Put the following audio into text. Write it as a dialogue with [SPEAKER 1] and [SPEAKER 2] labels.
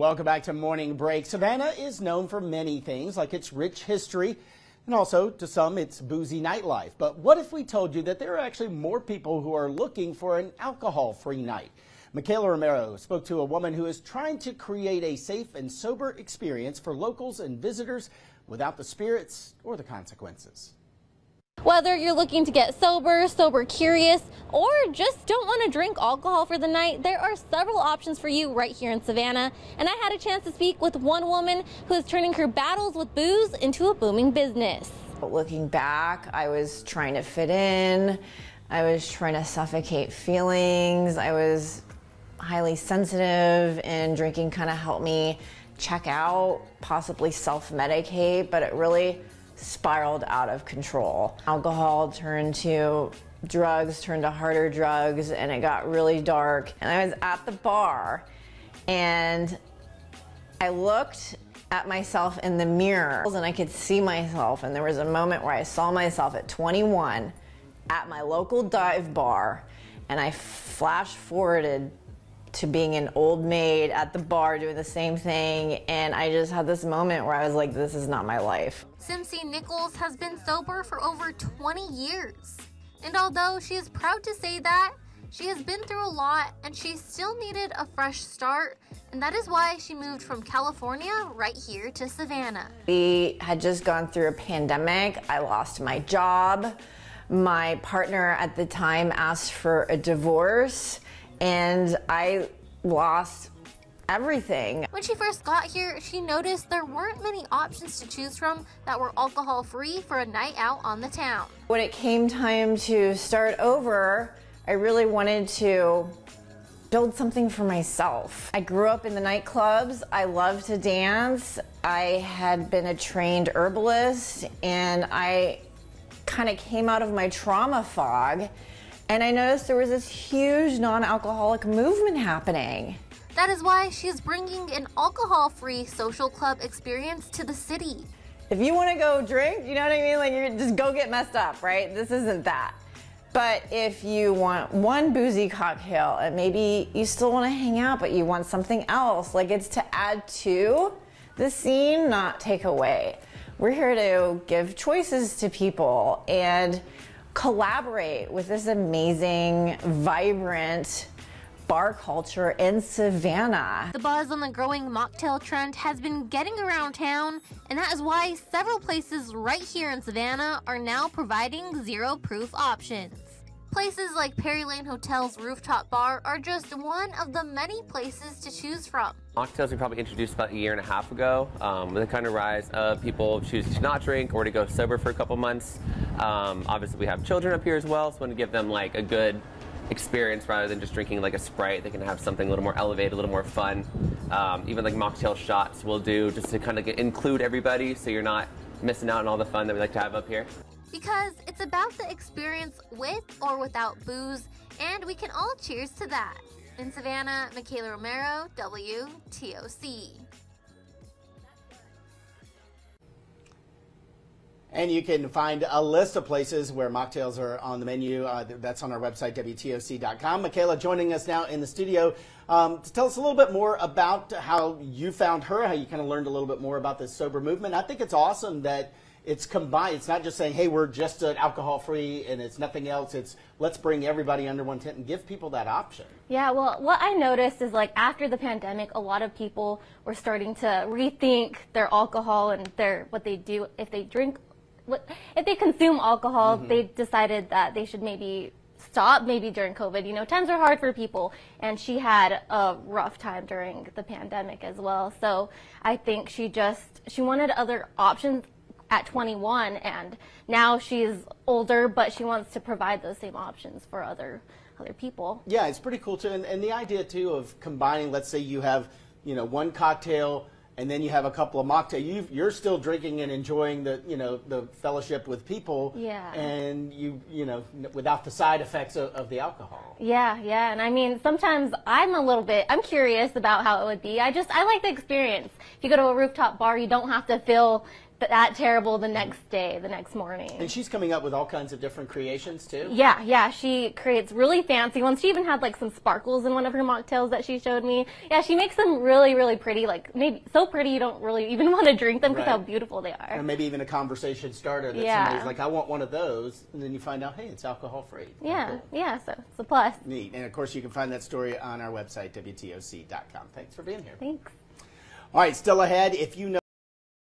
[SPEAKER 1] Welcome back to Morning Break. Savannah is known for many things, like its rich history, and also, to some, its boozy nightlife. But what if we told you that there are actually more people who are looking for an alcohol-free night? Michaela Romero spoke to a woman who is trying to create a safe and sober experience for locals and visitors without the spirits or the consequences.
[SPEAKER 2] Whether you're looking to get sober curious, or just don't want to drink alcohol for the night, there are several options for you right here in Savannah. And I had a chance to speak with one woman who is turning her battles with booze into a booming business.
[SPEAKER 3] Looking back, I was trying to fit in. I was trying to suffocate feelings. I was highly sensitive, and drinking kind of helped me check out, possibly self-medicate, but it really spiraled out of control. Alcohol turned to drugs, turned to harder drugs, and it got really dark. And I was at the bar, and I looked at myself in the mirror, and I could see myself, and there was a moment where I saw myself at 21 at my local dive bar, and I flash forwarded to being an old maid at the bar doing the same thing, and I just had this moment where I was like, this is not my life.
[SPEAKER 2] Cimcie Nichols has been sober for over 20 years. And although she is proud to say that, she has been through a lot and she still needed a fresh start, and that is why she moved from California right here to Savannah.
[SPEAKER 3] We had just gone through a pandemic. I lost my job. My partner at the time asked for a divorce, and I lost everything.
[SPEAKER 2] When she first got here, she noticed there weren't many options to choose from that were alcohol-free for a night out on the town.
[SPEAKER 3] When it came time to start over, I really wanted to build something for myself. I grew up in the nightclubs. I loved to dance. I had been a trained herbalist, and I kind of came out of my trauma fog, and I noticed there was this huge non-alcoholic movement happening.
[SPEAKER 2] That is why she's bringing an alcohol-free social club experience to the city.
[SPEAKER 3] If you want to go drink, you know what I mean? Like, you just go get messed up, right? This isn't that. But if you want one boozy cocktail and maybe you still want to hang out, but you want something else, like, it's to add to the scene, not take away. We're here to give choices to people and collaborate with this amazing, vibrant bar culture in Savannah.
[SPEAKER 2] The buzz on the growing mocktail trend has been getting around town, and that is why several places right here in Savannah are now providing zero-proof options. Places like Perry Lane Hotel's rooftop bar are just one of the many places to choose from.
[SPEAKER 4] Mocktails we probably introduced about a year and a half ago, with the kind of rise of people choosing to not drink or to go sober for a couple months. Obviously we have children up here as well, so we want to give them like a good experience rather than just drinking like a Sprite. They can have something a little more elevated, a little more fun. Even like mocktail shots we'll do just to kind of include everybody so you're not missing out on all the fun that we like to have up here.
[SPEAKER 2] Because it's about the experience with or without booze, and we can all cheers to that. In Savannah, Michaela Romero, WTOC.
[SPEAKER 1] And you can find a list of places where mocktails are on the menu. That's on our website, WTOC.com. Michaela joining us now in the studio to tell us a little bit more about how you found her, how you kind of learned a little bit more about this sober movement. I think it's awesome that it's combined. It's not just saying, hey, we're just an alcohol-free and it's nothing else. It's let's bring everybody under one tent and give people that option.
[SPEAKER 5] Yeah, well, what I noticed is, like, after the pandemic, a lot of people were starting to rethink their alcohol and what they do if they drink. If they consume alcohol, they decided that they should maybe stop, maybe during COVID. You know, times are hard for people, and she had a rough time during the pandemic as well. So I think she wanted other options at 21, and now she's older, but she wants to provide those same options for other people.
[SPEAKER 1] Yeah, it's pretty cool too, and the idea too of combining. Let's say you have, you know, one cocktail, and then you have a couple of mocktails. You're still drinking and enjoying the, you know, the fellowship with people.
[SPEAKER 5] Yeah. And
[SPEAKER 1] you know, without the side effects of the alcohol.
[SPEAKER 5] Yeah, yeah. And I mean, sometimes I'm curious about how it would be. I like the experience. If you go to a rooftop bar, you don't have to feel that terrible the next day, the next morning.
[SPEAKER 1] And she's coming up with all kinds of different creations too.
[SPEAKER 5] Yeah, she creates really fancy ones. She even had like some sparkles in one of her mocktails that she showed me. Yeah, she makes them really, really pretty, like maybe so pretty you don't really even want to drink them because how beautiful they are.
[SPEAKER 1] And maybe even a conversation starter that somebody's like, I want one of those, and then you find out, hey, it's alcohol free.
[SPEAKER 5] Yeah,
[SPEAKER 1] cool.
[SPEAKER 5] yeah, so it's a plus.
[SPEAKER 1] Neat. And of course you can find that story on our website, WTOC.com. Thanks for being here.
[SPEAKER 5] Thanks.
[SPEAKER 1] All right, still ahead, if you know